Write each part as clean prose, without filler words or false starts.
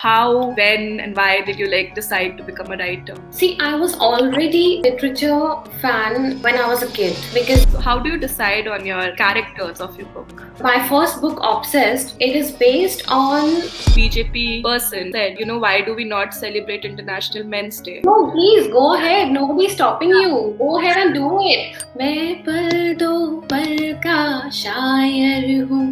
How, when, and why did you decide to become a writer? See, I was already a literature fan when I was a kid because So how do you decide on your characters of your book? my first book, Obsessed, it is based on BJP person said, why do we not celebrate International Men's Day? No, please go ahead. Nobody's stopping you. Go ahead and do it. मैं पल दो पल का शायर हूँ,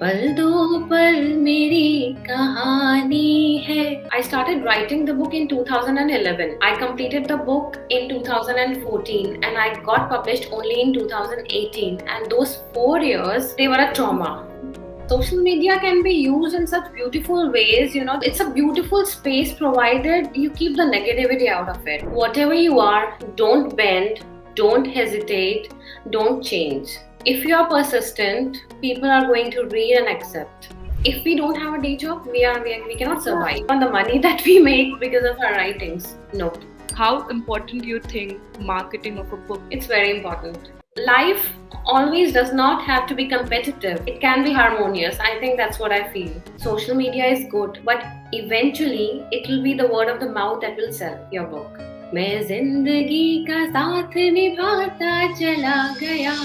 पल दो पल मेरी कहानी है. I started writing the book in 2011. I completed the book in 2014 and I got published only in 2018. And those 4 years, they were a trauma. Social media can be used in such beautiful ways, it's a beautiful space provided you keep the negativity out of it. Whatever you are, don't bend, don't hesitate, don't change. If you are persistent, people are going to read and accept. If we don't have a day job, we cannot survive on the money that we make because of our writings. No. How important do you think marketing of a book? It's very important. Life always does not have to be competitive. It can be harmonious. I think that's what I feel. Social media is good, but eventually it will be the word of the mouth that will sell your book. मैं जिंदगी का साथ निभाता चला गया.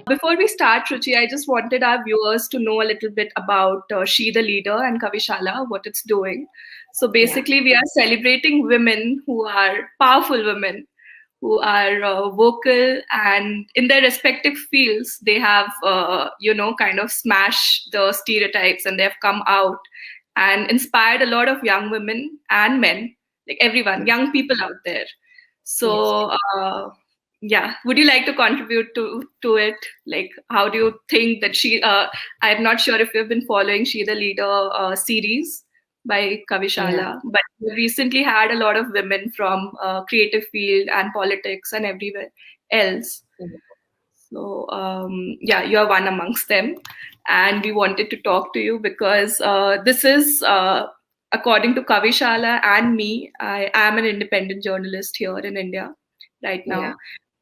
Before we start, Ruchi, I just wanted our viewers to know a little bit about She the Leader and Kavishala, what it's doing. So basically, we are celebrating women who are powerful women, who are vocal, and in their respective fields, they have, kind of smashed the stereotypes, and they have come out and inspired a lot of young women and men, like everyone, young people out there. So, yeah, would you like to contribute to it? Like, how do you think that I'm not sure if you've been following She the Leader series by Kavishala, but we recently had a lot of women from creative field and politics and everywhere else. So you're one amongst them, and we wanted to talk to you because this is according to Kavishala and me. I am an independent journalist here in India right now.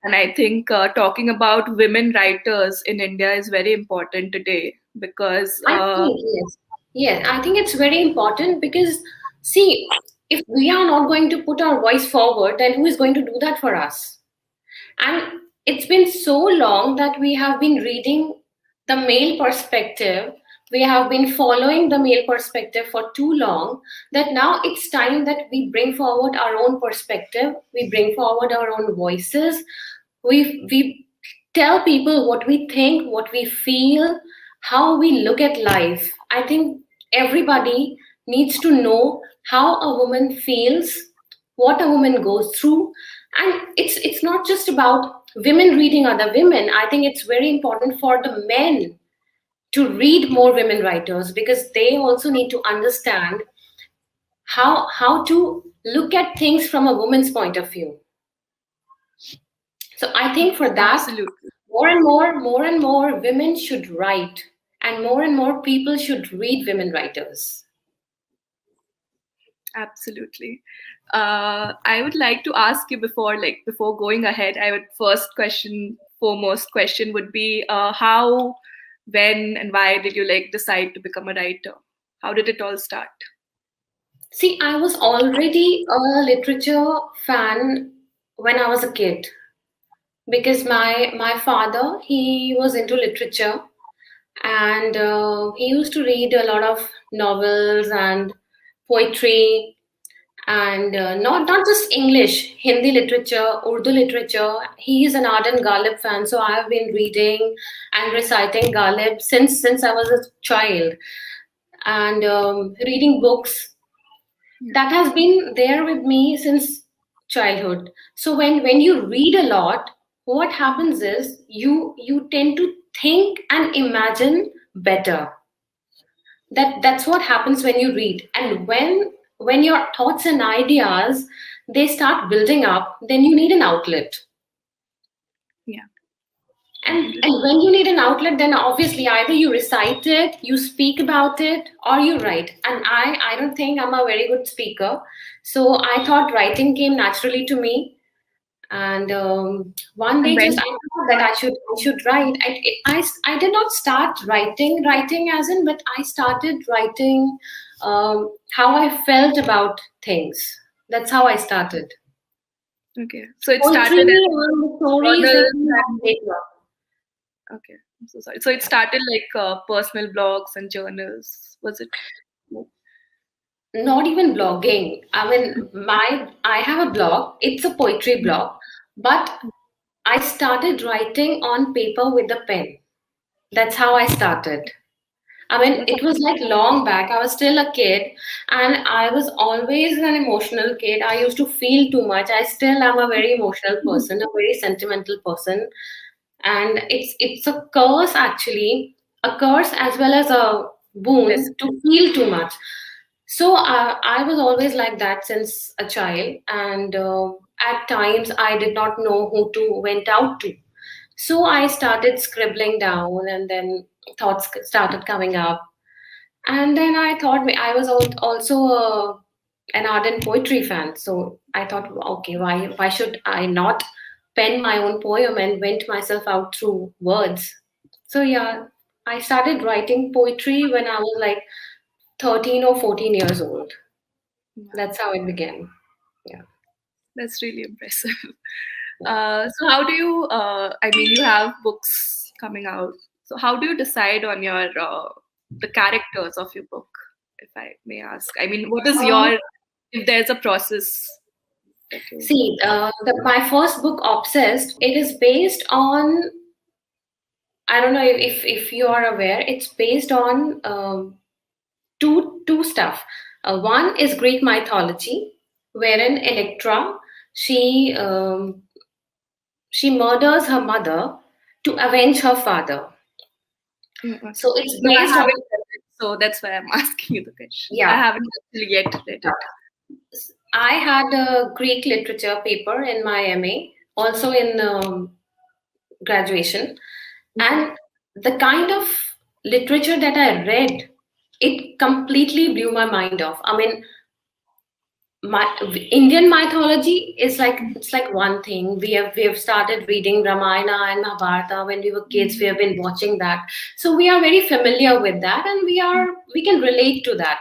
And I think talking about women writers in India is very important today because I think, yes. Yeah, I think it's very important because, see, if we are not going to put our voice forward, then who is going to do that for us? And it's been so long that we have been reading the male perspective. We have been following the male perspective for too long that now it's time that we bring forward our own perspective. We bring forward our own voices. We tell people what we think, what we feel, how we look at life. I think everybody needs to know how a woman feels, what a woman goes through, and it's not just about women reading other women. I think it's very important for the men to read more women writers because they also need to understand how to look at things from a woman's point of view. So I think for that, absolutely, more and more women should write, and more people should read women writers. Absolutely. I would like to ask you before going ahead, foremost question would be how, when, and why did you decide to become a writer? How did it all start? See, I was already a literature fan when I was a kid because my father, he was into literature, and he used to read a lot of novels and poetry, and not just English, Hindi literature, Urdu literature. He is an ardent Ghalib fan, so I have been reading and reciting Ghalib since I was a child, and reading books. That has been there with me since childhood. So when you read a lot, what happens is you tend to think and imagine better. That's what happens when you read, and when your thoughts and ideas, they start building up, then you need an outlet. Yeah. And when you need an outlet, then obviously either you recite it, you speak about it, or you write. And I don't think I'm a very good speaker, so I thought writing came naturally to me. And one And day, when just I thought that I should write. I did not start writing as in, but I started writing how I felt about things. That's how I started. okay, so it Poetry started as and the stories they journals came out and later. okay, I'm so sorry. So it started like personal blogs and journals, was it? Not even blogging. I mean, I have a blog. It's a poetry blog, but I started writing on paper with a pen. That's how I started. I mean, That's it was like long back. I was still a kid, and I was always an emotional kid. I used to feel too much. I still am a very emotional person, a very sentimental person, and it's a curse actually, a curse as well as a blessed. boon to feel too much. So I was always like that since a child, and at times I did not know who to went out to. So I started scribbling down, and then thoughts started coming up. And then I thought I was also an ardent poetry fan. So I thought, okay, why should I not pen my own poem and vent myself out through words? So yeah, I started writing poetry when I was like 13 or 14 years old. Wow, That's how it began. Yeah. that's really impressive. So how do you? I mean, you have books coming out. So how do you decide on your the characters of your book, if I may ask? I mean, what is Um, your if there's a process that you See, my first book, Obsessed, it is based on, I don't know if you are aware, it's based on two stuff. One is Greek mythology, wherein Electra she um, she murders her mother to avenge her father. okay. So it's No, I based on, haven't read it, so that's why I'm asking you the question. I yeah. haven't actually yet read it. I had a Greek literature paper in my MA, also in graduation, Okay. and the kind of literature that I read, it completely blew my mind off. I mean, my Indian mythology is like, it's like one thing. We have started reading Ramayana and Mahabharata when we were kids. We have been watching that, so we are very familiar with that, and we can relate to that.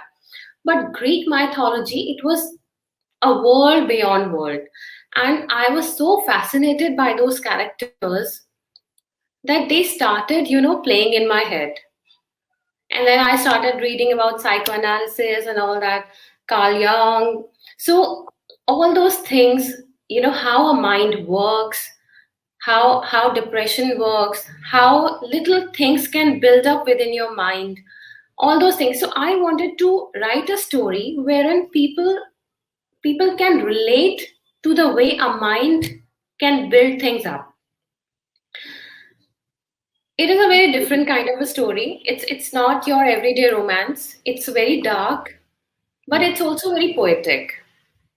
But Greek mythology, it was a world beyond world, and I was so fascinated by those characters that they started, playing in my head. And then I started reading about psychoanalysis and all that, Carl Jung. So all those things, how a mind works, how depression works, how little things can build up within your mind, all those things. So I wanted to write a story wherein people can relate to the way a mind can build things up. It is a very different kind of a story. It's not your everyday romance. It's very dark, but it's also very poetic.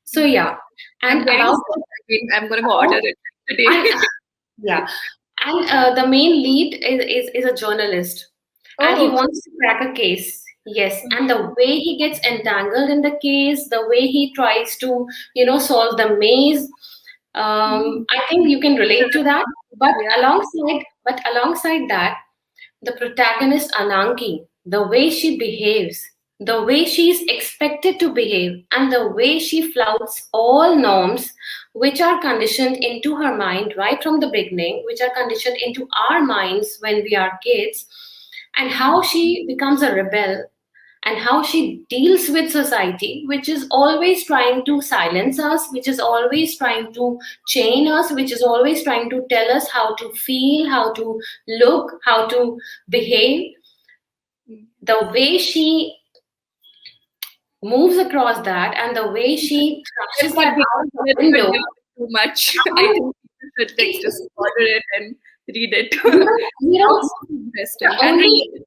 So Nice. yeah, I'm and very about excited. I mean, I'm going to order about it and today. yeah, and the main lead is a journalist, and he Oh, wants to crack a case. Yes, and the way he gets entangled in the case, the way he tries to solve the maze, I think you can relate to that. But yeah. alongside that, the protagonist Ananki, the way she behaves, the way she is expected to behave, and the way she flouts all norms which are conditioned into her mind right from the beginning, which are conditioned into our minds when we are kids, and how she becomes a rebel, and how she deals with society, which is always trying to silence us, which is always trying to chain us, which is always trying to tell us how to feel, how to look, how to behave. The way she moves across that, and the way she thrashes Let's not that give out the let's not window, give it too much. I I mean, think people should like it's, just order it and read it. you know, you know, Sounds interesting the and only really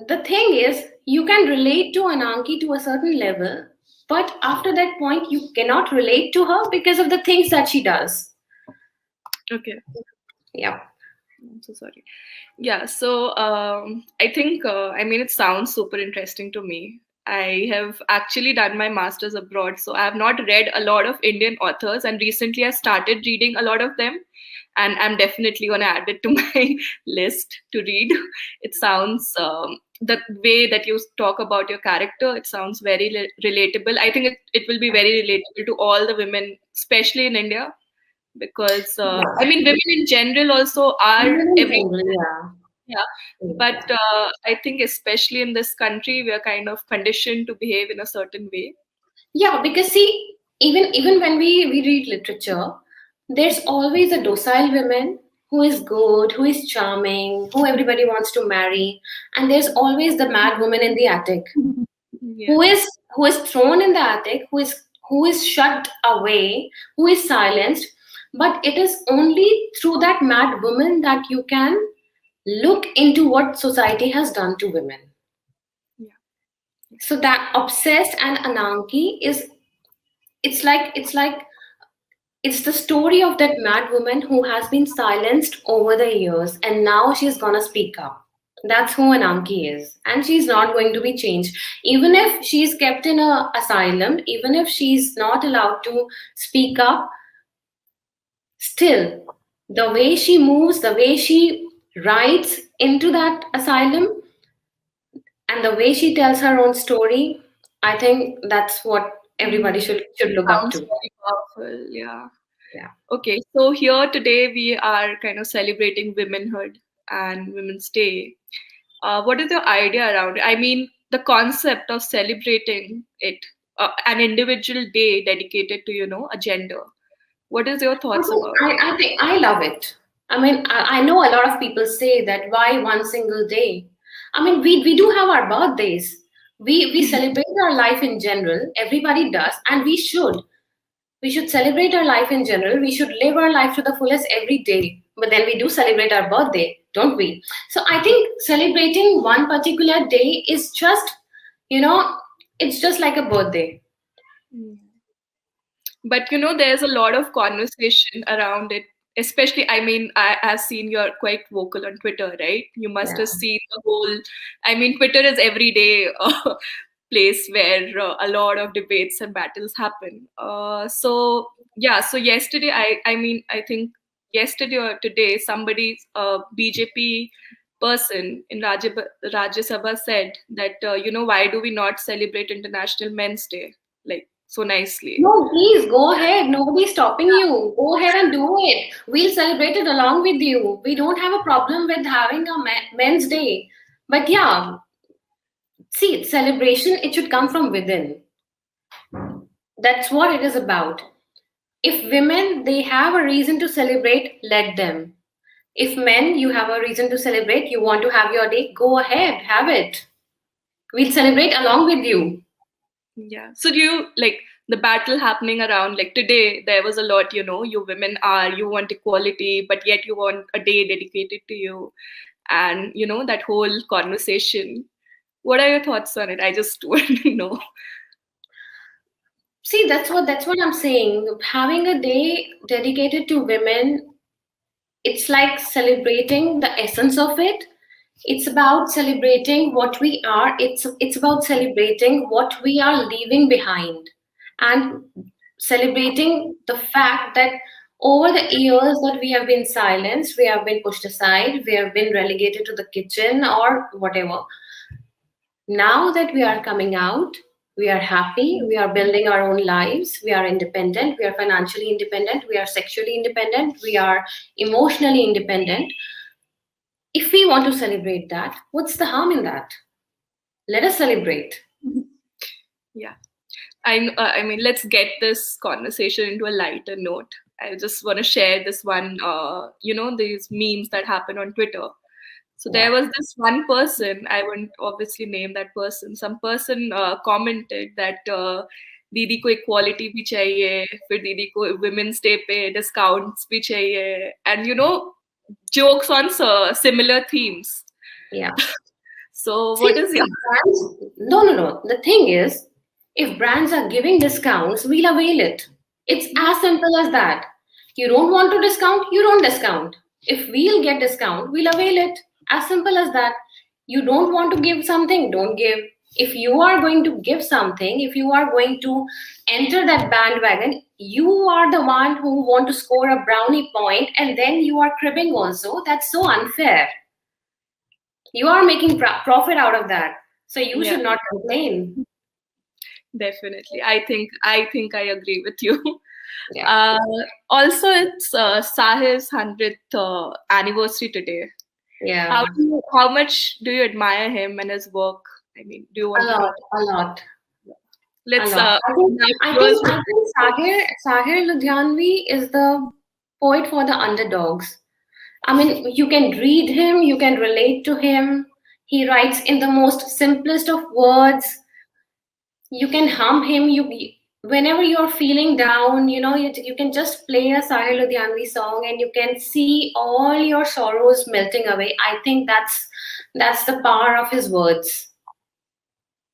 the thing is, you can relate to Ananki to a certain level, but after that point, you cannot relate to her because of the things that she does. okay. Yeah. I'm so sorry. Yeah, so I think I mean it sounds super interesting to me. I have actually done my master's abroad, so I have not read a lot of Indian authors, and recently I started reading a lot of them, and I'm definitely going to add it to my list to read. It sounds the way that you talk about your character, it sounds very relatable. I think it will be very relatable to all the women, especially in India, because I Yeah. mean, women in general also are Women in every, general, yeah. yeah, but I think especially in this country, we are kind of conditioned to behave in a certain way. Yeah, because see, even when we read literature, there's always a docile woman who is good, who is charming, who everybody wants to marry, and there's always the mad woman in the attic Yeah. who is thrown in the attic, who is shut away, who is silenced. But it is only through that mad woman that you can look into what society has done to women. Yeah. So that obsessed and Ananki is it's like it's the story of that mad woman who has been silenced over the years and now she's gonna speak up. That's who Ananki is. And she's not going to be changed. Even if she's kept in a asylum, even if she's not allowed to speak up, still the way she moves, the way she writes into that asylum, and the way she tells her own story, I think that's what everybody Mm. should look up Sounds to. very powerful. Yeah. Yeah. Okay, so here today we are kind of celebrating womenhood and Women's Day. What is your idea around it? I mean, the concept of celebrating it, an individual day dedicated to, a gender. What is your I thoughts think about it? I think I love it. I mean, I know a lot of people say that why one single day? I mean, we do have our birthdays. We celebrate our life in general. Everybody does, and we should. We should celebrate our life in general. We should live our life to the fullest every day. But then we do celebrate our birthday, don't we? So I think celebrating one particular day is just, you know, it's just like a birthday. Mm. But there's a lot of conversation around it, especially, I mean, I've seen you're quite vocal on Twitter, right? You must Yeah. have seen the whole, I mean, Twitter is every day place where a lot of debates and battles happen. So yeah, so yesterday, I mean, I think yesterday or today, somebody, BJP person in Rajya Sabha said that, why do we not celebrate International Men's Day? Like, so nicely. No, please go ahead. Nobody's stopping you. Go ahead and do it. We'll celebrate it along with you. We don't have a problem with having a men's day. But yeah, see, celebration, it should come from within. That's what it is about. If women, they have a reason to celebrate, let them. If men, you have a reason to celebrate, you want to have your day, go ahead, have it. We'll celebrate along with you. Yeah. So do you like the battle happening around like today? There was a lot, you women you want equality, but yet you want a day dedicated to you, and that whole conversation. What are your thoughts on it? I just want to know. See, that's what I'm saying. Having a day dedicated to women, it's like celebrating the essence of it. It's about celebrating what we are. It's about celebrating what we are leaving behind, and celebrating the fact that over the years that we have been silenced, we have been pushed aside, we have been relegated to the kitchen or whatever. Now that we are coming out, we are happy, we are building our own lives, we are independent, we are financially independent, we are sexually independent, we are emotionally independent. If we want to celebrate that, what's the harm in that? Let us celebrate. Yeah. I mean, let's get this conversation into a lighter note. I just want to share this one, these memes that happen on Twitter. So there Yeah. was this one person, I won't obviously name that person. Some person commented that दीदी को equality भी चाहिए, फिर दीदी को women's day पे discounts भी चाहिए, and jokes on similar themes. Yeah. So See, what is your if brands, no. The thing is, if brands are giving discounts, we'll avail it. It's as simple as that. You don't want to discount, you don't discount. If we'll get discount, we'll avail it. As simple as that. You don't want to give something, don't give. If you are going to give something, if you are going to enter that bandwagon, you are the one who want to score a brownie point, and then you are cribbing also. That's so unfair. You are making profit out of that, so you Yeah, should not complain. definitely. I think I agree with you. Yeah, Uh, Also, it's Sahil's 100th anniversary today. yeah, How much do you admire him and his work? I mean, do you a want to lot, talk? a lot, a Let's lot. I think, now I yours. think, I think Sahir Ludhianvi is the poet for the underdogs. I mean, you can read him, you can relate to him. He writes in the most simplest of words. You can hum him. Whenever you're feeling down, you can just play a Sahil Ludhianvi song, and you can see all your sorrows melting away. I think that's the power of his words.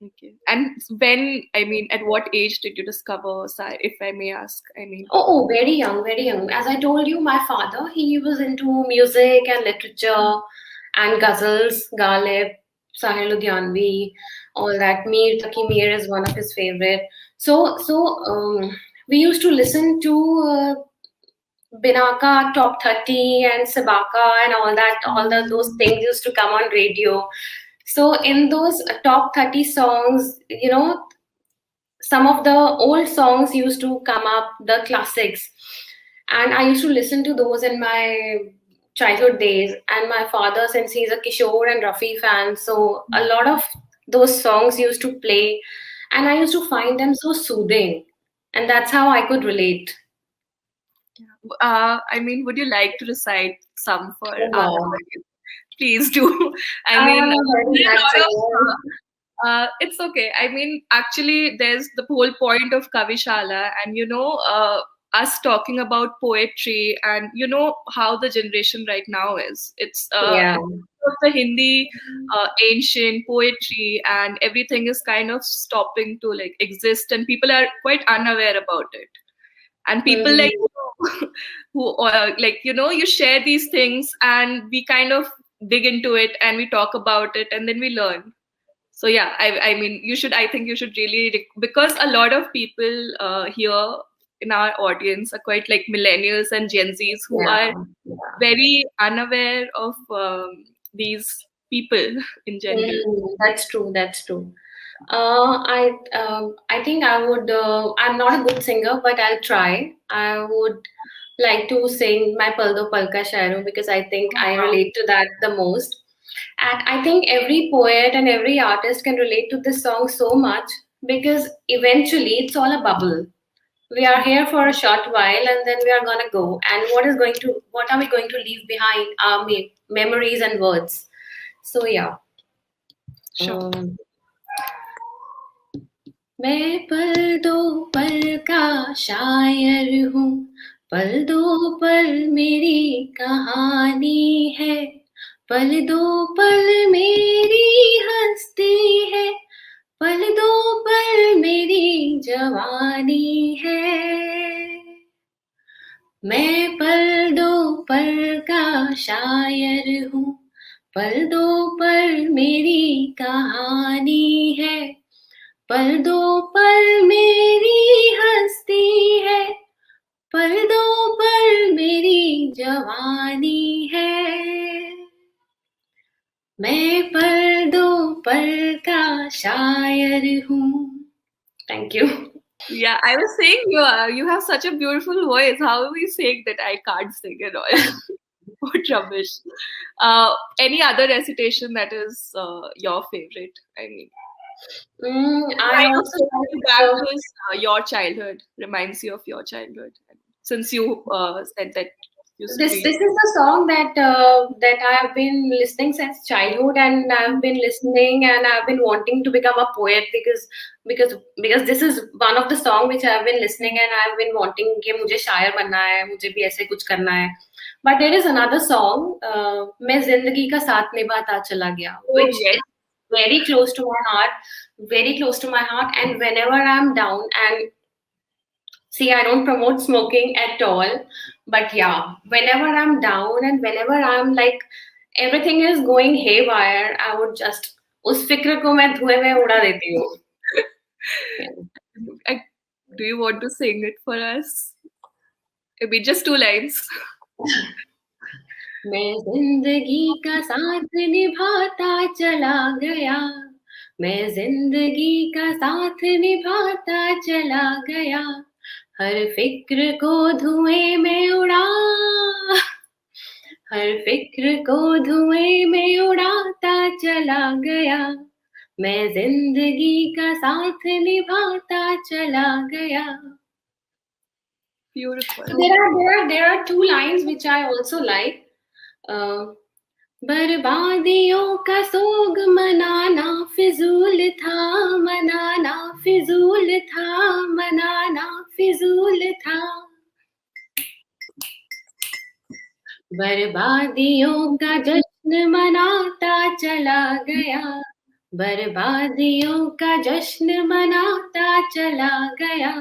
Okay. And when, I mean, at what age did you discover Sai, if I may ask? I mean, Oh, very young, very young. As I told you, my father, he was into music and literature and ghazals, Ghalib, Sahil Ludhianvi, all that. Mir Taki Mir is one of his favorite. We used to listen to Binaka, Top 30 and Sabaka and all that, those things used to come on radio. So in those top 30 songs, some of the old songs used to come up, the classics, and I used to listen to those in my childhood days. And my father, since he's a Kishore and Rafi fan, so a lot of those songs used to play, and I used to find them so soothing, and that's how I could relate. I mean, would you like to recite some for Oh our wow, audience? Please do. I I mean, am a very there are bad a lot of. singer. It's okay. I mean, actually, there's the whole point of Kavishala, and us talking about poetry, and how the generation right now is. Yeah. It's the Hindi ancient poetry, and everything is kind of stopping to like exist, and people are quite unaware about it. And people like Mhm. who like you share these things, and we kind of dig into it, and we talk about it, and then we learn. So yeah, I mean, I think you should really because a lot of people here in our audience are quite like millennials and Gen Zs who Yeah. are very unaware of these people in general. That's true. That's true. I think I would. I'm not a good singer, but I'll try. I would like to sing my Paldo Palka Shairu because I think Oh, I wow. relate to that the most. And I think every poet and every artist can relate to this song so much because eventually it's all a bubble. We are here for a short while and then we are gonna go. And what are we going to leave behind? Our memories and words. So yeah. Sure. Um, मैं पल दो पल का शायर हूँ, पल दो पल मेरी कहानी है, पल दो पल मेरी हस्ती है, पल दो पल मेरी जवानी है। मैं पल दो पल का शायर हूँ, पल दो पल मेरी कहानी है, पल दो पल मेरी हस्ती है, पल दो पल मेरी जवानी है। मैं पल दो पल का शायर हूँ। Thank you. Yeah, I was saying you have such a beautiful voice. How are we saying that I can't sing at all? What rubbish. Any other recitation that is your favorite? I mean, I kind of also takes like you back to your childhood, reminds you of your childhood. Since you said that you used to this read. is the song that I have been listening since childhood, and I've been listening, and I've been wanting to become a poet because this is one of the song which I've been listening, and I've been wanting कि मुझे शायर बनना है, मुझे भी ऐसे कुछ करना है. But there is another song, मैं जिंदगी का साथ निभाता चला गया, Oh, which yes. is very close to my heart, very close to my heart, and whenever I'm down and see, I don't promote smoking at all. But yeah, whenever I'm down and whenever I'm like everything is going haywire, I would just उस फिक्र को मैं धुएं में उड़ा देती हूँ. I, do you want to sing it for us? Maybe just two lines. मैं जिंदगी का साथ निभाता चला गया, मैं जिंदगी का साथ निभाता चला गया, हर फिक्र को धुएं में उड़ा, हर फिक्र को धुएं में उड़ाता चला गया, मैं जिंदगी का साथ निभाता चला गया. Beautiful. So there are two lines which I also like. Uh, बर्बादियों का सोग मनाना फिजूल था, मनाना फिजूल था, मनाना फिजूल था. बर्बादियों का जश्न मनाता चला गया, बर्बादियों का जश्न मनाता चला गया,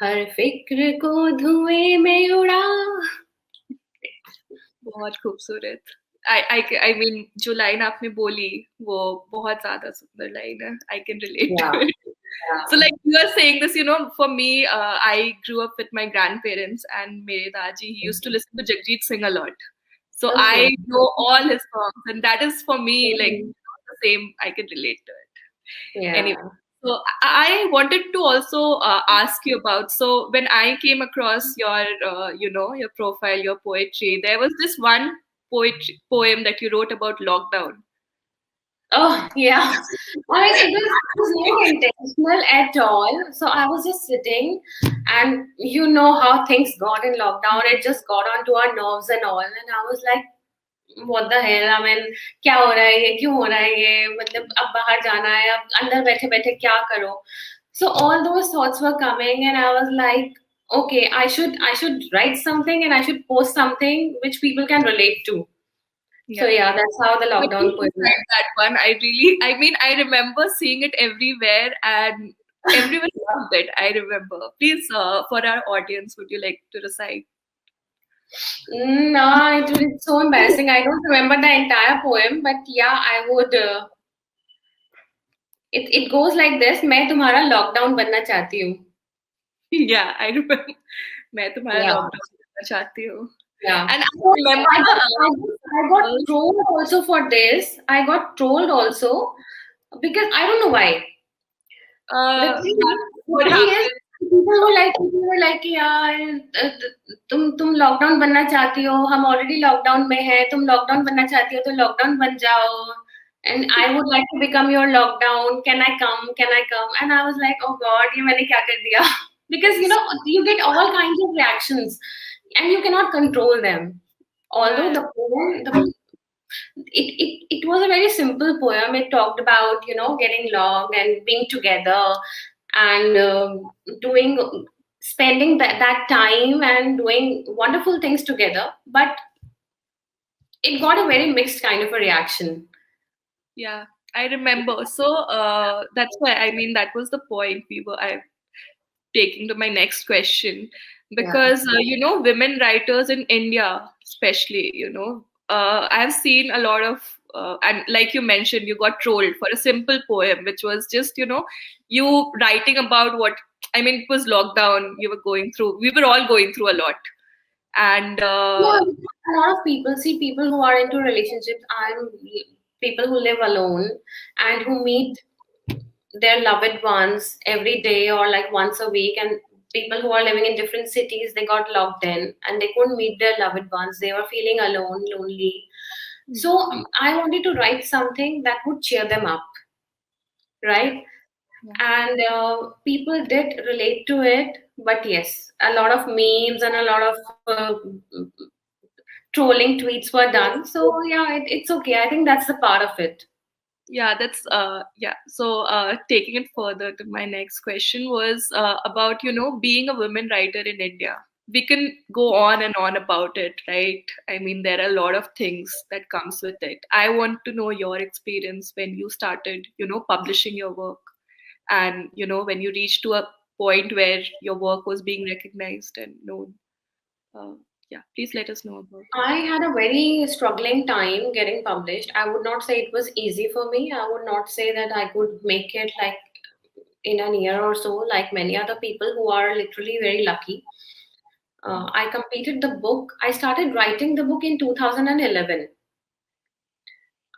हर फिक्र को धुएं में उड़ा. बहुत खूबसूरत. I mean जो लाइन आपने बोली वो बहुत ज़्यादा सुंदर लाइन है. I can relate Yeah, to it. So yeah. like you are saying this, you know, for me, I grew up with my grandparents and mere daji, he used to listen to Jagjit Singh a lot. So Okay. I know all his songs and that is for me like Mhm. you know, the same, I can relate to it. Anyway, Yeah. so I wanted to also ask you about, so when I came across your, you know, your profile, your poetry, there was this one poem that you wrote about lockdown. Oh, yeah. I mean, it was not intentional at all. So I was just sitting, and you know how things got in lockdown. It just got onto our nerves and all. And I was like, what the hell? I mean, क्या हो रहा है ये? क्यों हो रहा है ये? मतलब अब बाहर जाना है, अब अंदर बैठे बैठे क्या करो? So all those thoughts were coming, and I was like, okay, I should write something and I should post something which people can relate to. So Yeah. yeah, that's how the What did lockdown you poem. decide that one? I really, I mean, I remember seeing it everywhere and everyone loved it. I remember. Please, for our audience, would you like to recite? No, it's so embarrassing. I don't remember the entire poem, but yeah, I would. It goes like this. मैं तुम्हारा lockdown बनना चाहती हूँ. Yeah, I remember. मैं तुम्हारा Yeah, lockdown करना चाहती हूँ. yeah. And I So remember I got trolled also for this. I got trolled also because I don't know why. The thing, that the would thing is, happen. people were like कि यार तुम lockdown बनना चाहती हो, हम already lockdown में हैं, तुम लॉकडाउन बनना चाहती हो तो लॉकडाउन बन जाओ. And I would like to become your lockdown. Can I come? Can I come? And I was like, oh God, ये मैंने क्या कर दिया? Because you know you get all kinds of reactions, and you cannot control them. Although Yeah, the poem, it was a very simple poem. It talked about getting along and being together and doing spending that time and doing wonderful things together. But it got a very mixed kind of a reaction. yeah, I remember. So that's why I mean that was the point we were. I taking to my next question Yeah. because you know women writers in India especially, you know, I've seen a lot of and like you mentioned you got trolled for a simple poem which was just, you know, you writing about what, I mean, it was lockdown, you were going through, we were all going through a lot. And Yeah, a lot of people see people who are into relationships. I'm people who live alone and who meet their loved ones every day or like once a week, and people who are living in different cities, they got locked in and they couldn't meet their loved ones. They were feeling alone, lonely. So I wanted to write something that would cheer them up, right? yeah, And people did relate to it, but yes, a lot of memes and a lot of trolling tweets were done. So yeah, it's okay. I think that's the part of it. yeah, that's yeah, so taking it further to my next question was about, you know, being a women writer in India. We can go on and on about it, right? I mean, there are a lot of things that comes with it. I want to know your experience when you started, you know, publishing your work, and you know when you reached to a point where your work was being recognized and known. uh, Yeah, please let us know about it. I had a very struggling time getting published. I would not say it was easy for me. I would not say that I could make it like in an year or so, like many other people who are literally very lucky. I completed the book. I started writing the book in 2011.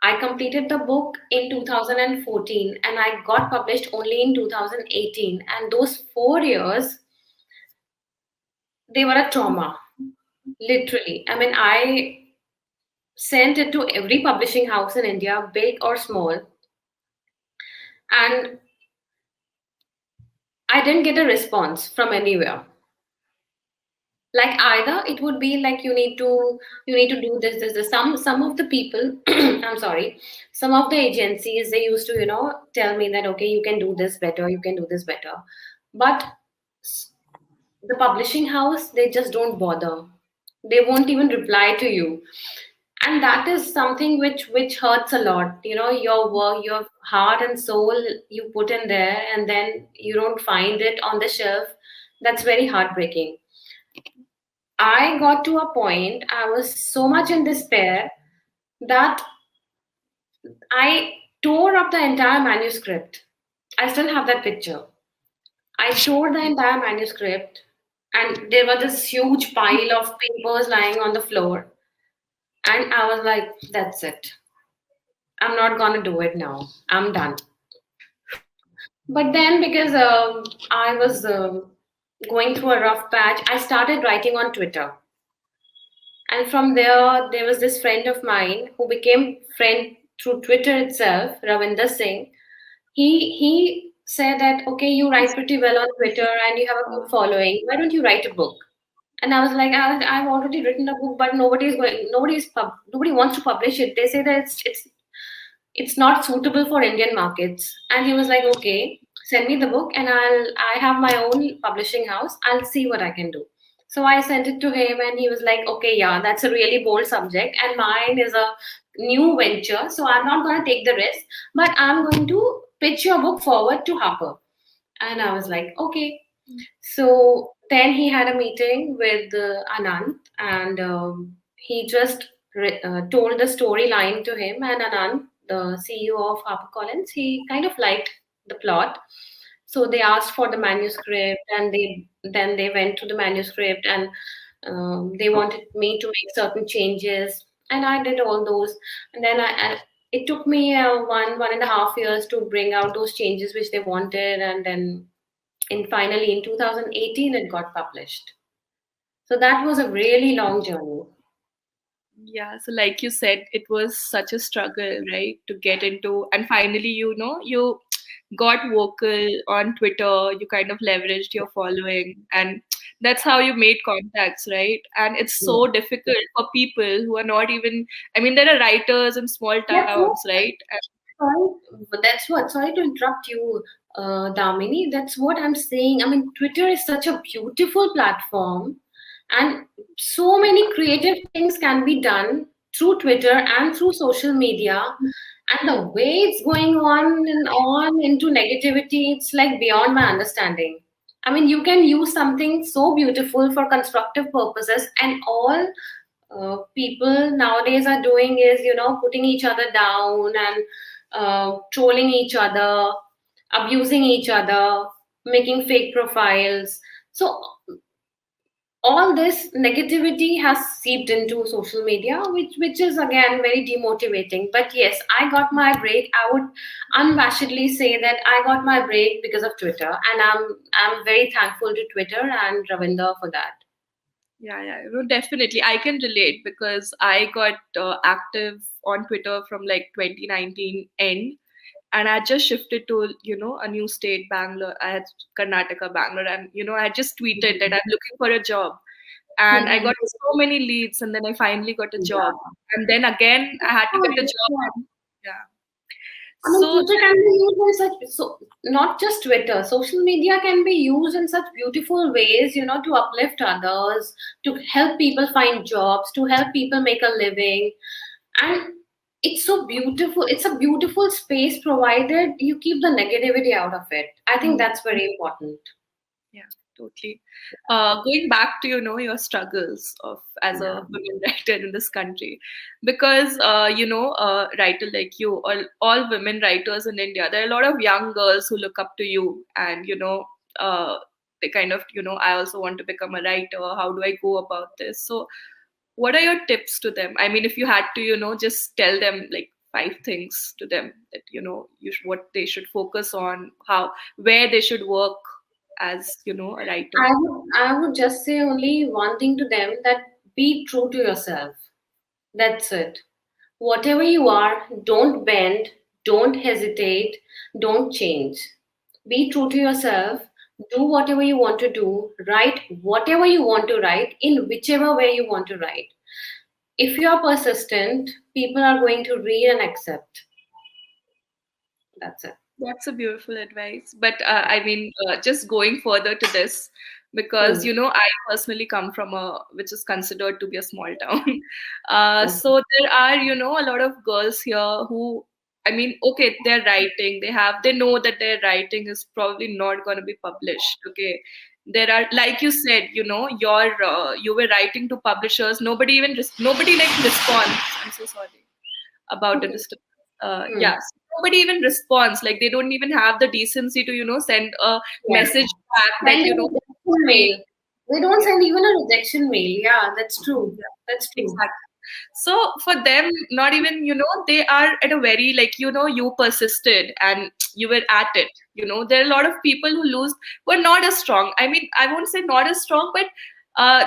I completed the book in 2014 and I got published only in 2018. And those 4 years, they were a trauma, literally. I mean, I sent it to every publishing house in India, big or small, and I didn't get a response from anywhere. Like either it would be like you need to do this. Some of the people, I'm sorry, some of the agencies they used to tell me that okay you can do this better, you can do this better, but s- the publishing house they just don't bother. They won't even reply to you, and that is something which hurts a lot. Your work, your heart and soul you put in there, and then you don't find it on the shelf. That's very heartbreaking. I got to a point, I was so much in despair that I tore up the entire manuscript. I still have that picture. I tore the entire manuscript, and there was this huge pile of papers lying on the floor. And I was like, that's it. I'm not gonna do it now. I'm done. But then, because I was going through a rough patch, I started writing on Twitter. And from there was this friend of mine who became friend through Twitter itself, Ravinder Singh. He said that okay, you write pretty well on Twitter and you have a good following. Why don't you write a book? And I was like, I've already written a book, but nobody wants to publish it. They say that it's not suitable for Indian markets. And he was like, okay, send me the book and I have my own publishing house. I'll see what I can do. So I sent it to him and he was like, okay, yeah, that's a really bold subject. And mine is a new venture. So I'm not going to take the risk, but I'm going to pitch your book forward to Harper. And I was like, okay. So then he had a meeting with Anand, and he just told the storyline to him. And Anand, the CEO of HarperCollins, he kind of liked the plot. So they asked for the manuscript, and they went to the manuscript, and they wanted me to make certain changes, and I did all those. And then it took me 1.5 years to bring out those changes which they wanted, and then finally in 2018 it got published. So that was a really long journey. Yeah, so like you said, it was such a struggle, right, to get into, and finally, you got vocal on Twitter, you kind of leveraged your following, and that's how you made contacts, right? And it's Yeah. so difficult for people who are not even, I mean, there are writers in small That's towns, what, right? sorry, but that's what, sorry to interrupt you, Damini. That's what I'm saying. I mean, Twitter is such a beautiful platform, and so many creative things can be done through Twitter and through social media. And the way it's going on and on into negativity, it's like beyond my understanding. I mean, you can use something so beautiful for constructive purposes, and all people nowadays are doing is, putting each other down and trolling each other, abusing each other, making fake profiles. So all this negativity has seeped into social media, which is again very demotivating. But yes, I got my break. I would unabashedly say that I got my break because of Twitter, and I'm very thankful to Twitter and Ravinder for that. Yeah, yeah, no, definitely. I can relate because I got active on Twitter from like 2019 end, and I just shifted to a new state, Bangalore. I had Karnataka, Bangalore, and I just tweeted that I'm looking for a job, and I Mhm. got so many leads, and then I finally got a job, Yeah. and then again I had to get a job. Yeah. And, yeah, I mean, so Twitter can be used in such so not just Twitter. Social media can be used in such beautiful ways, to uplift others, to help people find jobs, to help people make a living, and it's so beautiful. It's a beautiful space provided you keep the negativity out of it. I think that's very important. yeah. Totally. Going back to your struggles of as Yeah. a women writer in this country, because writer like you, all women writers in India, there are a lot of young girls who look up to you, and they kind of I also want to become a writer. How do I go about this? So, what are your tips to them? I mean, if you had to just tell them like five things to them that what they should focus on, how where they should work as a writer. I would just say only one thing to them, that be true to yourself. That's it. Whatever you are, don't bend, don't hesitate, don't change. Be true to yourself. Do whatever you want to do. Write whatever you want to write in whichever way you want to write. If you are persistent, people are going to read and accept. That's it. That's a beautiful advice. But I mean, just going further to this, because Hmm. I personally come from which is considered to be a small town. Okay. So there are, a lot of girls here who, I mean, okay, they're writing, they know that their writing is probably not going to be published. Okay. There are, like you said, you were writing to publishers. Nobody like responds. I'm so sorry about the disturbance. Hmm. Yeah, so nobody even responds. Like they don't even have the decency to send a Yeah. message back that Send a rejection sorry. mail. They don't Yeah. send even a rejection mail. Yeah, that's true. Yeah, That's true. exactly. So for them, not even, they are at a very like, you persisted and you were at it. There are a lot of people who were not as strong. I mean, I won't say not as strong, but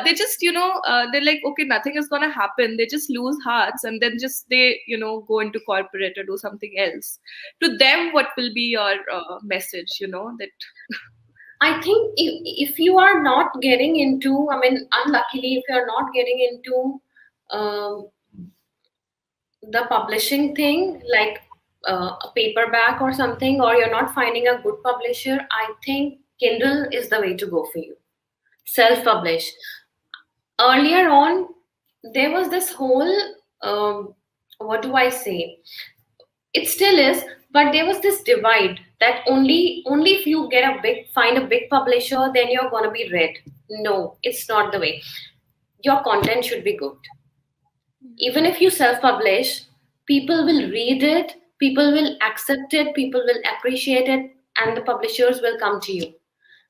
they just, they're like, okay, nothing is gonna happen. They just lose hearts and then just they, go into corporate or do something else. To them, what will be your message? That I think if you are not getting into, I mean, unluckily, if you are not getting into um, the publishing thing, like a paperback or something, or you're not finding a good publisher, I think Kindle is the way to go for you. Self publish. Earlier on, there was this whole, what do I say? It still is, but there was this divide that only if you get a big find a big publisher, then you're gonna be read. No, it's not the way. Your content should be good. Even if you self-publish, people will read it, people will accept it, people will appreciate it, and the publishers will come to you.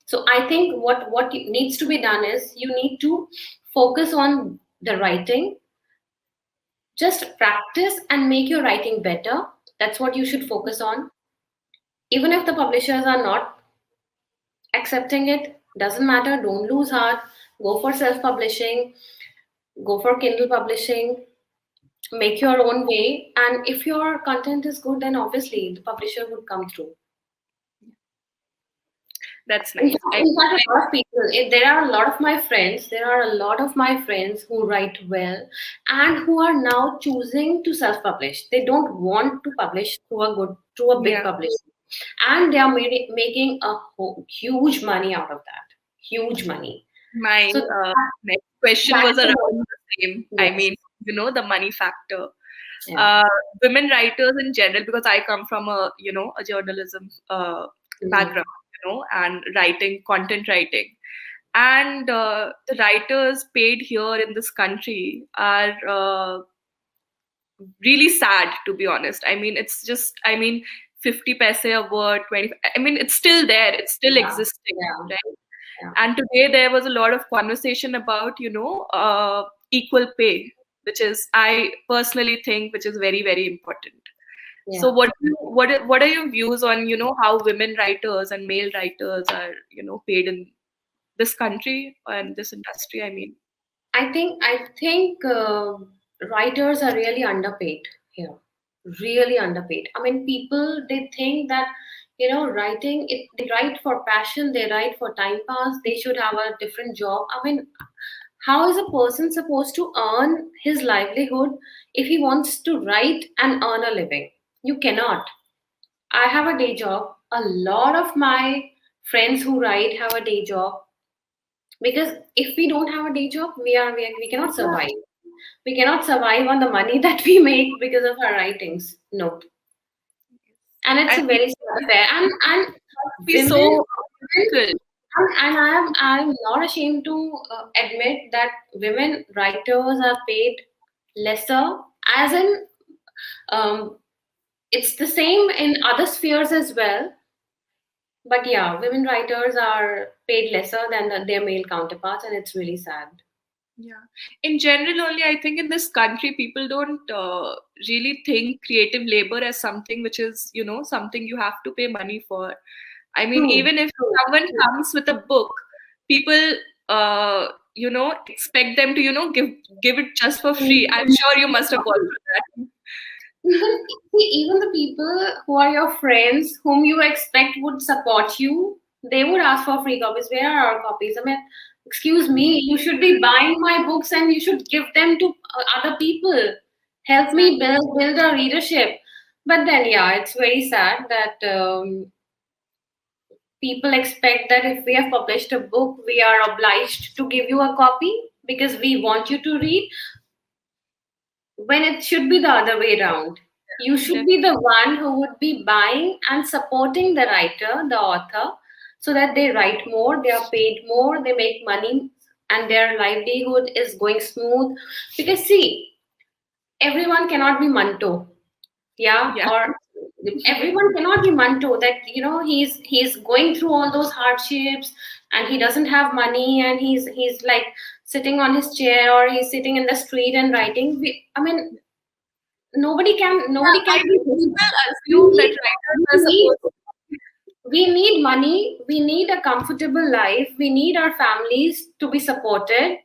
So I think what needs to be done is you need to focus on the writing. Just practice and make your writing better. That's what you should focus on. Even if the publishers are not accepting it, doesn't matter. Don't lose heart. Go for self publishing, go for Kindle publishing, make your own way. And if your content is good, then obviously the publisher would come through. that's In nice. fact, in fact, a lot of people, there are a lot of my friends, there are a lot of my friends who write well and who are now choosing to self-publish. They don't want to publish through a big Yeah, publisher. And they are making a huge money out of that. Huge money. my So next question that's was the around whole. the same. I Yes. mean, the money factor. Yeah. uh, Women writers in general, because I come from a journalism Mhm. background, and writing, content writing, and the writers paid here in this country are really sad, to be honest. I mean, it's just, I mean, 50 paise a word, 20. I mean, it's still there, it's still Yeah. existing, Yeah. right? Yeah. And today there was a lot of conversation about, equal pay, which is, I personally think, which is very, very important. So Yeah. what are your views on, how women writers and male writers are, paid in this country and this industry? I mean, I think writers are really underpaid here. Really underpaid. I mean, people they think that writing it they write for passion, they write for time pass. They should have a different job. I mean, how is a person supposed to earn his livelihood if he wants to write and earn a living? You cannot. I have a day job. A lot of my friends who write have a day job because if we don't have a day job, we cannot survive. We cannot survive on the money that we make because of our writings. No, and it's I a mean, very sad affair. And be women, so women difficult. I'm not ashamed to admit that women writers are paid lesser, as in um, it's the same in other spheres as well. But yeah, women writers are paid lesser than their male counterparts, and it's really sad. Yeah. In general, only I think in this country, people don't really think creative labor as something which is, something you have to pay money for. I mean, True, even if true, someone true. comes with a book, people, expect them to, give it just for free. I'm sure you must have gone through that. Even see, even the people who are your friends, whom you expect would support you, they would ask for free copies. Where are our copies? I mean, excuse me, you should be buying my books and you should give them to other people. Help me Exactly. build a readership. But then, yeah, it's very sad that people expect that if we have published a book, we are obliged to give you a copy because we want you to read, when it should be the other way around. You should Definitely. be the one who would be buying and supporting the writer, the author, so that they write more, they are paid more, they make money, and their livelihood is going smooth. Because, see, everyone cannot be Manto, yeah, Yeah. or everyone cannot be Manto. That he's going through all those hardships, and he doesn't have money, and he's like sitting on his chair or he's sitting in the street and writing. I mean, Yeah, nobody I can be mean, this. people We assume that need writers we are need supposed to. we need money, we need a comfortable life, we need our families to be supported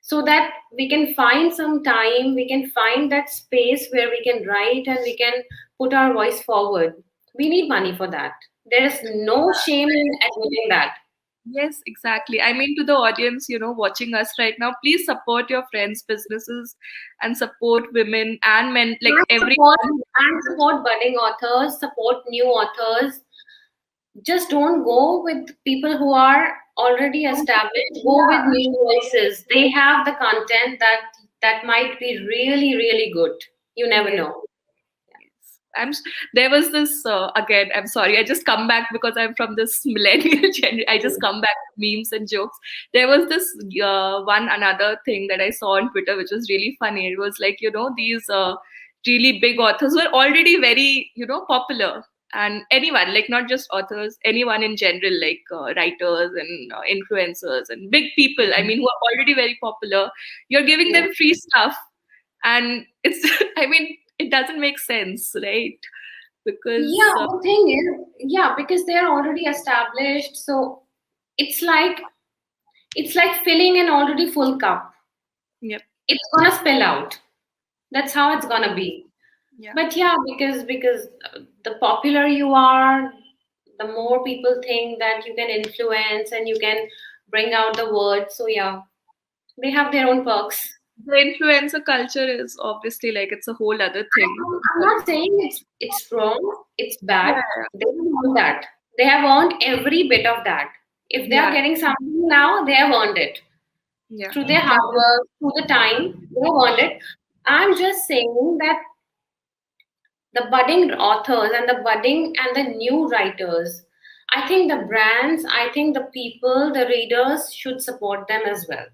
so that we can find some time, we can find that space where we can write and we can put our voice forward. We need money for that. There is no shame in admitting that. Yes, exactly. I mean, to the audience, watching us right now, please support your friends' businesses and support women and men, like And support everyone. and support budding authors, support new authors. Just don't go with people who are already established. Go with Yeah. new voices. They have the content that might be really, really good. You never Yes. know. Yes. There was this again. I'm sorry. I just come back because I'm from this millennial generation. I just come back to memes and jokes. There was this one another thing that I saw on Twitter, which was really funny. It was like these really big authors were already very popular, and anyone, like not just authors, anyone in general, like writers and influencers and big people. I mean, who are already very popular. You're giving Yeah. them free stuff, and it's I mean, it doesn't make sense, right? Yeah, Because the thing is, yeah, because they're already established, so it's like it's like filling an already full cup. yep. It's gonna spill out. That's how it's gonna be. Yeah, But yeah, because the popular you are, the more people think that you can influence and you can bring out the word. So yeah, they have their own perks. the influencer culture is obviously like it's a whole other thing. I'm not saying it's wrong, it's Yeah, bad. They have earned that. They have earned every bit of that. If they are yeah, getting something now, they have earned it yeah, through their hard definitely. work, through the time. They have earned it. I'm just saying that the budding authors and the budding and the new writers, I think the brands, I think the people, the readers should support them as well.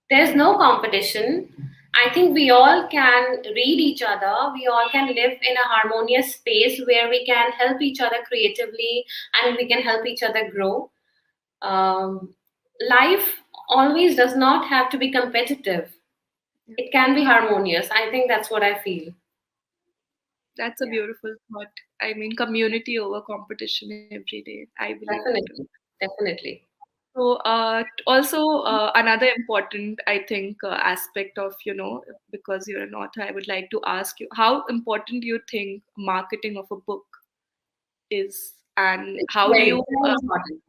There's no competition. I think we all can read each other. We all can live in a harmonious space where we can help each other creatively and we can help each other grow. Life always does not have to be competitive, Yeah. it can be harmonious. I think that's what I feel. That's a Yeah, beautiful thought. I mean, community over competition every day. I believe that. definitely. Definitely. So, also another important, I think, aspect of because you're an author, I would like to ask you how important do you think marketing of a book is, and It's how do very, you very important.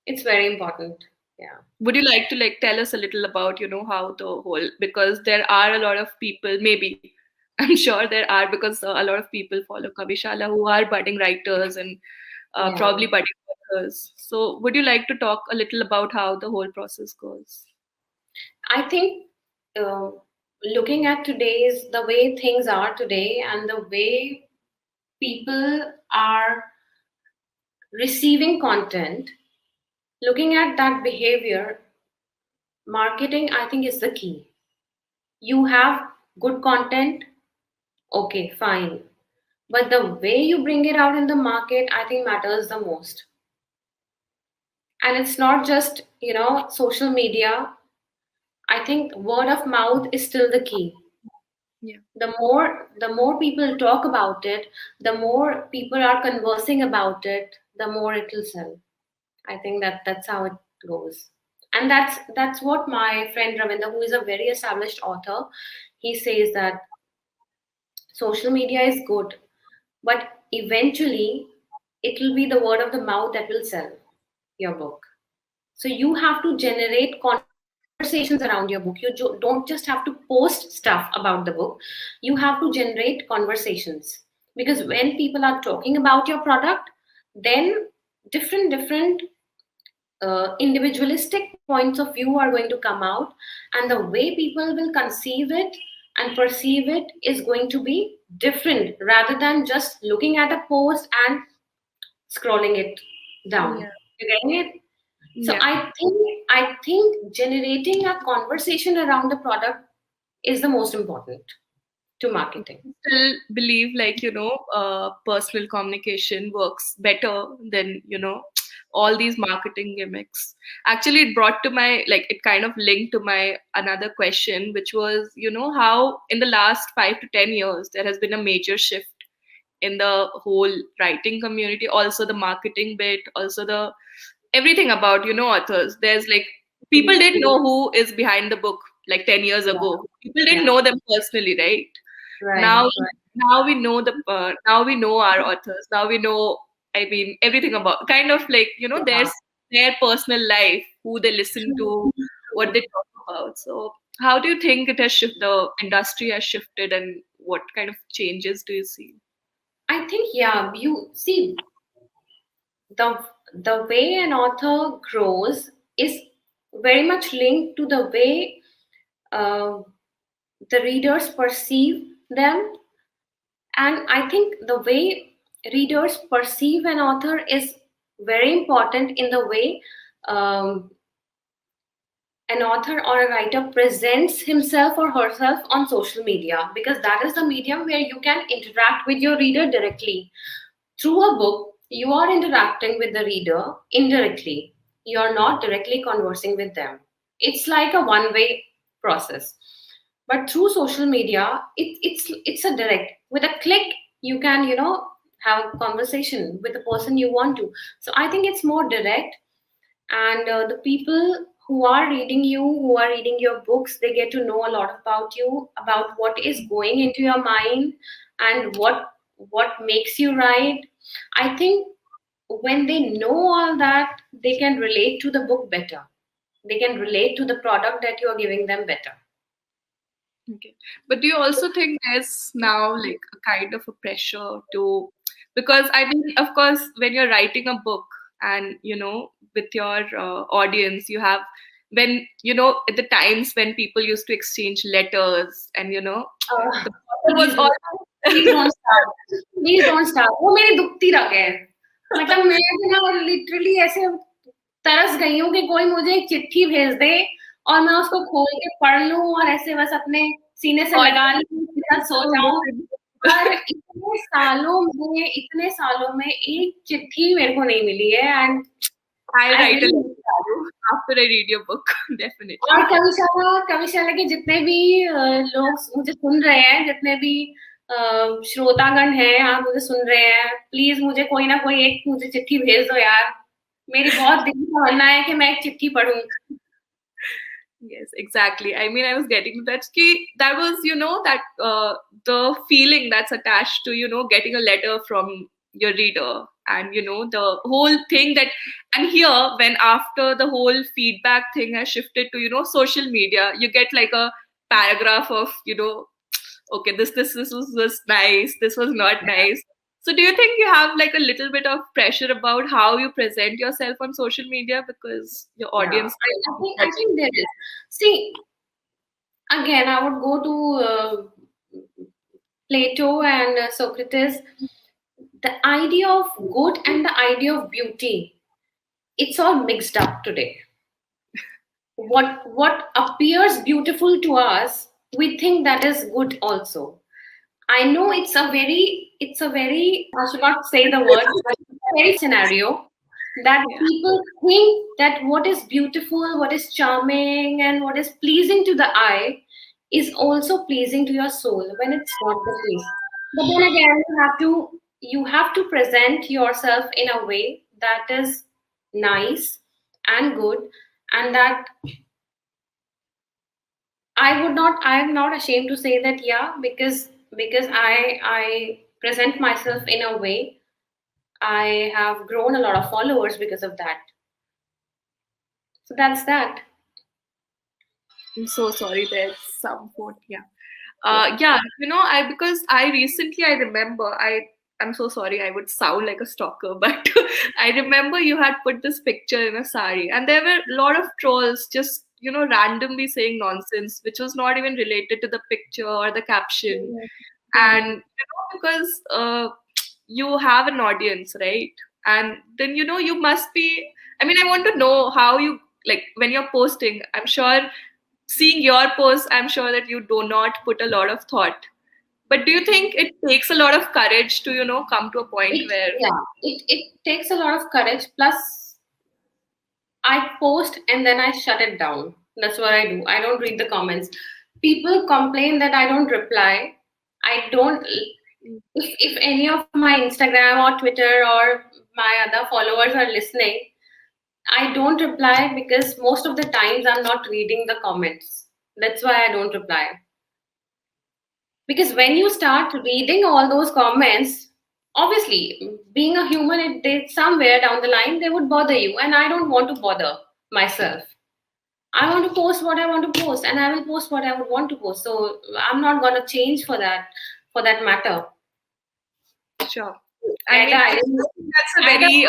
It's very important. Yeah. would you like to like tell us a little about how the whole, because there are a lot of people, maybe I'm sure there are, because a lot of people follow Kavishala who are budding writers and Yeah. probably budding authors. So would you like to talk a little about how the whole process goes? I think uh, looking at today's, the way things are today and the way people are receiving content, Looking at that behavior, marketing, I think, is the key. You have good content, okay, fine. But the way you bring it out in the market, I think, matters the most. And it's not just, social media. I think word of mouth is still the key. Yeah. The more people talk about it, the more people are conversing about it, the more it will sell. I think that's how it goes. And that's what my friend Ravinder, who is a very established author, he says that social media is good, but eventually it will be the word of the mouth that will sell your book. So you have to generate conversations around your book. You don't just have to post stuff about the book. You have to generate conversations, because when people are talking about your product, then different individualistic points of view are going to come out, and the way people will conceive it and perceive it is going to be different, rather than just looking at a post and scrolling it down. Yeah. You getting it? So Yeah. I think generating a conversation around the product is the most important to marketing. Still believe, like, personal communication works better than, all these marketing gimmicks. Actually, it brought to my, like, it kind of linked to my another question, which was, how in the last 5 to 10 years there has been a major shift in the whole writing community, also the marketing bit, also the everything about, authors. There's like, people didn't know who is behind the book like 10 years Yeah, ago. People didn't yeah, know them personally, right? right, Now, right. now we know now we know our authors. Now we know, I mean, everything about, kind of like, Yeah. their personal life, who they listen True, to, what they true. talk about. So how do you think it has shifted, the industry has shifted, and what kind of changes do you see? I think, yeah, you see, the the way an author grows is very much linked to the way uh, the readers perceive them. And I think the way readers perceive an author is very important in the way um, an author or a writer presents himself or herself on social media, because that is the medium where you can interact with your reader directly. Through a book, you are interacting with the reader indirectly. You are not directly conversing with them. It's like a one-way process. But through social media, it's a direct. With a click, you can have a conversation with the person you want to. So I think it's more direct, and the people who are reading you, who are reading your books, they get to know a lot about you, about what is going into your mind, and what makes you write. I think when they know all that, they can relate to the book better. They can relate to the product that you are giving them better. Okay. But do you also think there's now like a kind of a pressure to, because I mean, of course, when you're writing a book and, with your audience, you have, when, at the times when people used to exchange letters and, uh, the author was please all, don't please don't start, please don't start, वो मेरी दुखती रग है. मतलब मैं भी ना literally ऐसे तरस गई हूँ कि कोई मुझे एक चिट्ठी भेज दे और मैं उसको खोल के पढ़ लूं और ऐसे बस अपने सीने से all लगा लूं, उसके साथ सो जाऊं. पर इतने सालों में एक चिट्ठी मेरे को नहीं मिली है. And I'll I write a really. letter to you after I read your book, और definitely. कविशाला के जितने भी लोग मुझे सुन रहे हैं, जितने भी श्रोतागण हैं, आप मुझे सुन रहे हैं, प्लीज मुझे कोई ना कोई एक मुझे चिट्ठी भेज दो यार. मेरी बहुत दिल का बनना है कि मैं एक चिट्ठी पढूं. Yes, exactly. I mean, I was getting to that. That was, that the feeling that's attached to, getting a letter from your reader, and, the whole thing that, and here, when after the whole feedback thing has shifted to, social media, you get like a paragraph of, okay, this was nice, this was not nice. So do you think you have like a little bit of pressure about how you present yourself on social media, because your Yeah, audience I think there is. See, again, I would go to Plato and Socrates. The idea of good and the idea of beauty it's all mixed up today. What appears beautiful to us, we think that is good also. I know it's a very I should not say the word, but it's a very scenario that Yeah. people think that what is beautiful, what is charming, and what is pleasing to the eye is also pleasing to your soul when it's not the case. But then again, you have to present yourself in a way that is nice and good, and that I'm not ashamed to say that, yeah, because I present myself in a way. I have grown a lot of followers because of that. So that's that. I'm so sorry. There's some phone. Yeah. Yeah. Yeah, because I recently I remember I'm so sorry I would sound like a stalker, but I remember you had put this picture in a sari, and there were a lot of trolls just randomly saying nonsense, which was not even related to the picture or the caption. Mhm. And Mhm. because you have an audience, right? And then you must be. I mean, I want to know how you like when you're posting. I'm sure seeing your posts, I'm sure that you do not put a lot of thought. But do you think it takes a lot of courage to, come to a point It where, yeah, it takes a lot of courage. Plus, I post and then I shut it down. That's what I do. I don't read the comments. People complain that I don't reply. I don't. If any of my Instagram or Twitter or my other followers are listening, I don't reply because most of the times I'm not reading the comments. That's why I don't reply. Because when you start reading all those comments, obviously, being a human, somewhere down the line they would bother you, and I don't want to bother myself. I want to post what I want to post, and I will post what I would want to post. So I'm not gonna change for that matter. sure. I Either mean, either that's a either very,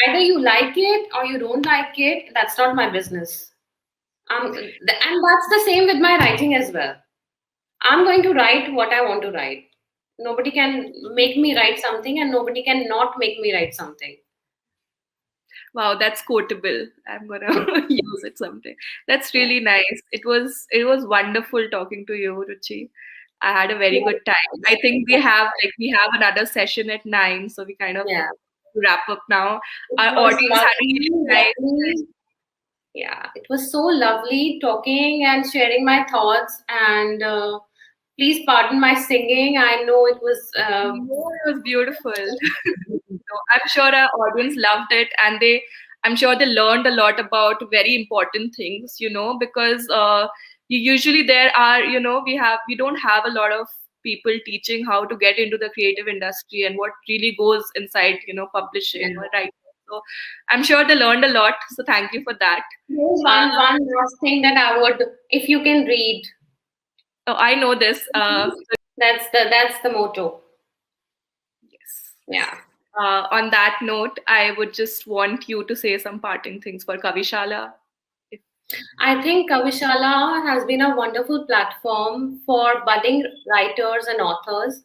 either you like it or you don't like it. That's not my business. And that's the same with my writing as well. I'm going to write what I want to write. Nobody can make me write something, and nobody can not make me write something. wow, that's quotable. I'm gonna use it someday. That's Yeah. really nice. It was wonderful talking to you, Ruchi. I had a very good time. I think we have another session at 9, so we kind of Yeah. wrap up now. It Our was audience had a lovely, really nice. lovely. Yeah, it was so lovely talking and sharing my thoughts. And please pardon my singing. I know it was. No, it was beautiful. I'm sure our audience loved it, and I'm sure they learned a lot about very important things, because usually there are, we don't have a lot of people teaching how to get into the creative industry and what really goes inside, publishing or Yeah. writing. So I'm sure they learned a lot. So thank you for that. There's Uh, one last thing that I would, if you can read, oh, I know this. that's the motto. Yes. Yeah. On that note, I would just want you to say some parting things for Kavishala. If I think Kavishala has been a wonderful platform for budding writers and authors.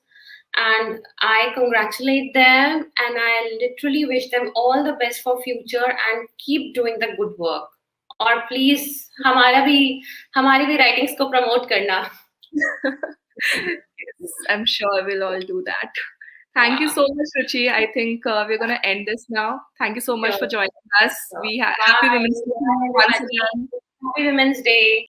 And I congratulate them, and I literally wish them all the best for future and keep doing the good work. और please हमारी भी writings को promote करना. Yes, I'm sure we'll all do that. Thank you Yeah. so much, Ruchi. I think we're going to end this now. Thank you so much for Sure. joining us. Sure. We Bye. happy Women's Day Bye, once everybody. again. Happy Women's Day.